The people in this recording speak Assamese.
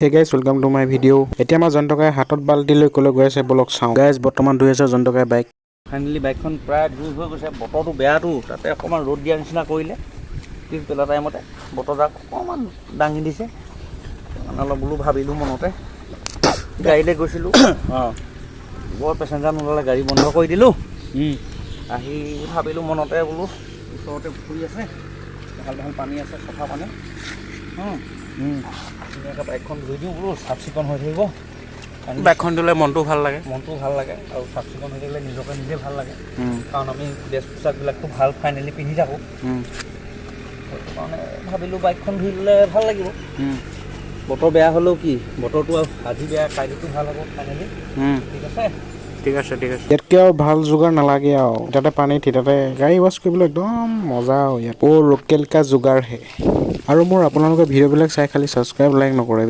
Hey guys, welcome to my video. এতিয়া মই জন্তকাই হাতত বাল্টি লৈ কলৈ গৈ আছে বলক চাওঁ। গাইজ বৰ্তমান 2000 জন্তকাই বাইক। ফাইনালি বাইকখন প্ৰায় দূৰ হৈ গৈছে, বতৰটো বেয়াটো, তাতে অকণমান ৰ'দ দিয়া নিচিনা কৰিলে পিছবেলা টাইমতে বতৰজাক অকণমান দাঙি দিছে। অলপ বোলো ভাবিলোঁ মনতে গাড়ীলৈ গৈছিলোঁ, বৰ পেচেঞ্জাৰ নোলালে গাড়ী বন্ধ কৰি দিলোঁ। আহি ভাবিলোঁ মনতে বোলো ওচৰতে পুখুৰী আছে, ভাল ভাল পানী আছে, চফা পানী, ধুনীয়াকৈ বাইকখন ধুই দিওঁ বোলো, চাফ চিকুণ হৈ থাকিব। বাইকখন ধুলে মনটো ভাল লাগে, আৰু চাফ চিকুণ হৈ থাকিলে নিজকে নিজে ভাল লাগে, কাৰণ আমি ড্ৰেছ পোছাকবিলাকতো ভাল ফাইনেলি পিন্ধি থাকোঁ। সেইটো কাৰণে ভাবিলোঁ বাইকখন ধুই দিলে ভাল লাগিব। বতৰ বেয়া হ'লেও কি, বতৰটো আজি বেয়া, কাইলৈতো ভাল হ'ব ফাইনেলি। ঠিক আছে, ঠিক আছে। ইয়াতকৈ আৰু ভাল যোগাৰ নালাগে আৰু, তাতে পানী তাতে গাড়ী ৱাছ কৰিবলৈ একদম মজা আৰু ইয়াত লোকেল কা যোগাৰ হে। আৰু মোৰ আপোনালোকে ভিডিঅ'বিলাক চাই খালি ছাবস্ক্ৰাইব লাইক নকৰে।